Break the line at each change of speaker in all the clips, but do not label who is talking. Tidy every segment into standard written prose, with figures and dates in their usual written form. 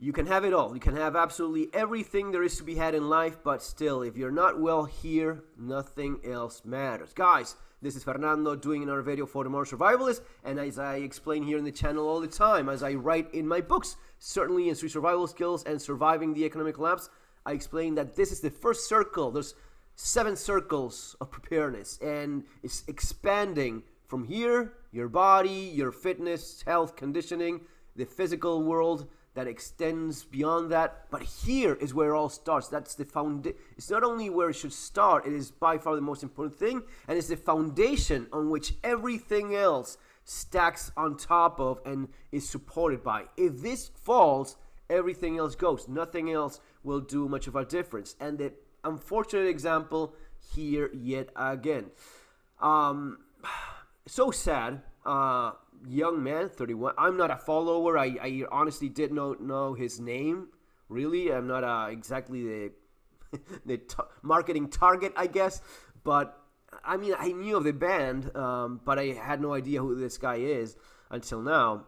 You can have it all. You can have absolutely everything there is to be had in life, but still, if you're not well here, nothing else matters. Guys, this is Fernando doing another video for the Modern Survivalist, and as I explain here in the channel all the time, as I write in my books, certainly in Street Survival Skills and Surviving the Economic Collapse, I explain that this is the first circle. There's 7 circles of preparedness, and it's expanding from here, your body, your fitness, health, conditioning, the physical world, that extends beyond that, but here is where it all starts. That's the foundation. It's not only where it should start, it is by far the most important thing, and it's the foundation on which everything else stacks on top of and is supported by. If this falls, everything else goes. Nothing else will do much of a difference. And the unfortunate example here yet again. So sad. Young man, 31. I'm not a follower. I honestly did not know his name. Really, I'm not exactly the marketing target, I guess. But I mean, I knew of the band, but I had no idea who this guy is until now.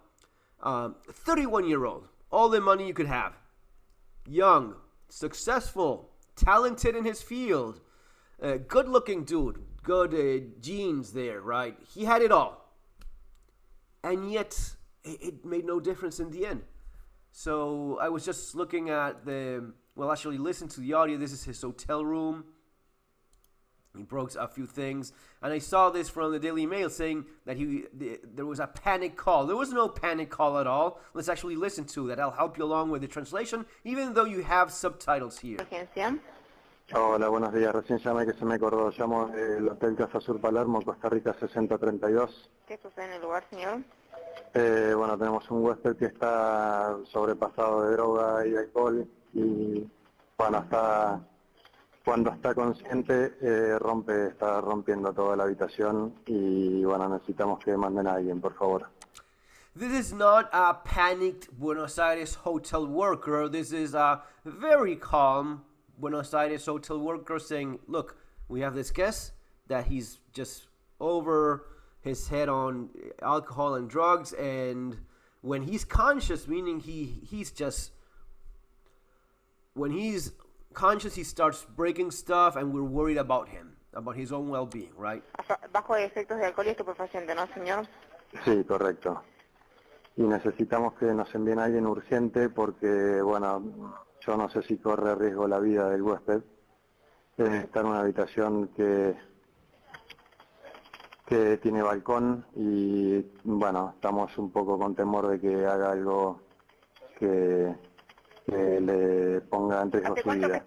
31-year-old, all the money you could have, young, successful, talented in his field, good-looking dude, good genes there, right? He had it all. And yet, it made no difference in the end. So I was just looking at actually listen to the audio. This is his hotel room. He broke a few things. And I saw this from the Daily Mail saying that there was a panic call. There was no panic call at all. Let's actually listen to that. I'll help you along with the translation, even though you have subtitles here.
Hola, buenos días. Recién llamé que se me acordó. Llamo del Hotel Casa Sur Palermo, Costa Rica 6032.
¿Qué sucede en el lugar, señor?
Bueno, tenemos un huésped que está sobrepasado de droga y alcohol y bueno, cuando está consciente está rompiendo toda la habitación y bueno, necesitamos que manden a alguien, por favor.
This is not a panicked Buenos Aires hotel worker. This is a very calm Buenos Aires hotel worker saying, look, we have this guest that he's just over his head on alcohol and drugs, and when he's conscious, meaning when he's conscious, he starts breaking stuff, and we're worried about him, about his own well-being, right?
Bajo de efectos de alcohol y estupefaciente, ¿no, señor?
Sí, correcto. Y necesitamos que nos envíen a alguien urgente porque, bueno, yo no sé si corre riesgo la vida del huésped. Está en una habitación que tiene balcón y, bueno, estamos un poco con temor de que haga algo que le ponga en riesgo su vida.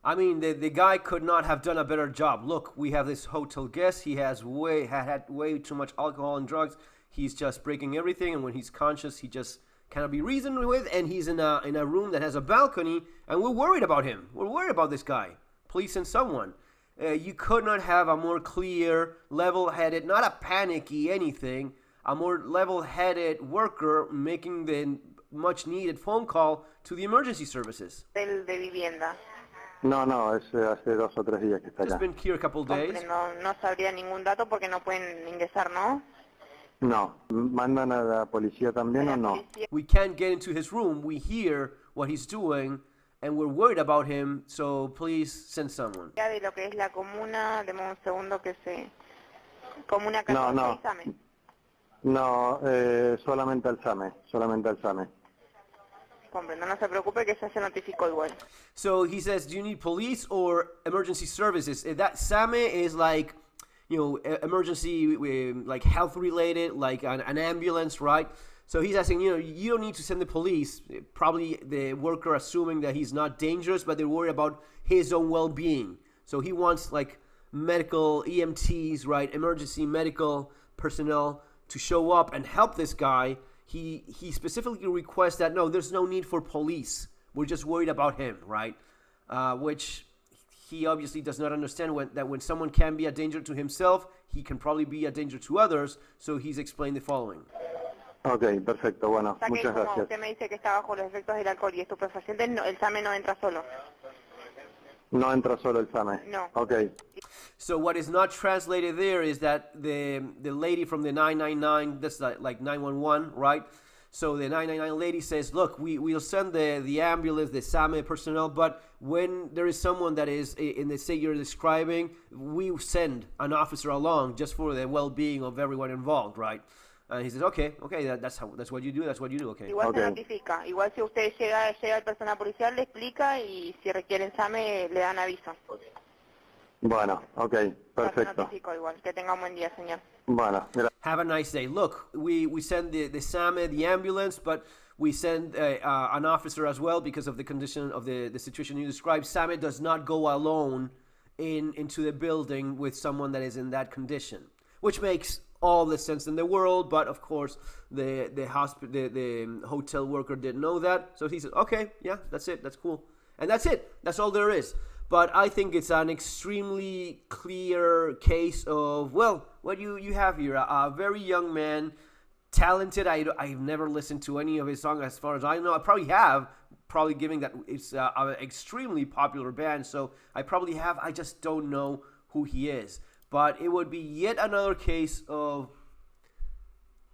I mean, the guy could not have done a better job. Look, we have this hotel guest. He has had way too much alcohol and drugs. He's just breaking everything, and when he's conscious, he just cannot be reasoned with, and he's in a room that has a balcony, and we're worried about him. We're worried about this guy. Please send someone. You could not have a more clear, level-headed, not a panicky anything, a more level-headed worker making the much-needed phone call to the emergency services.
De vivienda.
No, es hace 2 o 3 días que está acá.
It's been here a couple of days.
No sabría ningún dato porque no pueden ingresar, ¿no?
No. ¿Mandan a la policía también o no?
We can't get into his room. We hear what he's doing, and we're worried about him, so please send someone.
De lo que es la comuna, deme un segundo que se... Comuna 14 SAME.
No, solamente al SAME.
Comprendo, no se preocupe que ya se notificó igual.
So he says, do you need police or emergency services? That SAME is like, you know, emergency, like health related, like an ambulance, right? So he's asking, you know, you don't need to send the police. Probably the worker assuming that he's not dangerous, but they're worried about his own well-being. So he wants like medical EMTs, right? Emergency medical personnel to show up and help this guy. He specifically requests that, no, there's no need for police. We're just worried about him, right? Which he obviously does not understand that when someone can be a danger to himself, he can probably be a danger to others. So he's explained the following.
Ok, perfecto, bueno,
O sea
muchas
como
gracias.
usted me dice que está bajo los efectos del alcohol y estupefacientes, no, el SAME no entra solo.
No entra solo el SAME.
No.
Ok.
So what is not translated there is that the lady from the 999, that's like 911, right? So the 999 lady says, look, we'll send the ambulance, the SAME personnel, but when there is someone that is in the state you're describing, we send an officer along just for the well-being of everyone involved, right? And he says, okay, that's what you do, okay.
Igual se notifica, igual si usted llega el personal policial, le explica y si requieren SAME le dan aviso.
Bueno, ok, perfecto.
Notifico igual. Que tenga un buen día, señor.
Bueno,
have a nice day. Look, we send the SAME, the ambulance, but we send an officer as well because of the condition of the situation you described. SAME does not go alone into the building with someone that is in that condition, which makes all the sense in the world. But of course, the hotel worker didn't know that, so he said, okay, yeah, that's it, that's cool, and that's it. That's all there is. But I think it's an extremely clear case of, well, what you have here, a very young man, talented. I've never listened to any of his songs as far as I know. I probably have, probably given that it's an extremely popular band, so I probably have. I just don't know who he is. But it would be yet another case of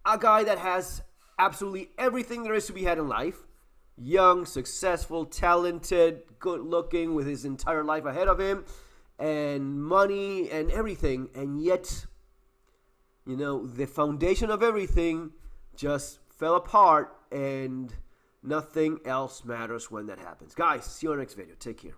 a guy that has absolutely everything there is to be had in life. Young, successful, talented, good looking, with his entire life ahead of him, and money and everything, and yet, you know, the foundation of everything just fell apart, and nothing else matters when that happens. Guys, see you in the next video. Take care.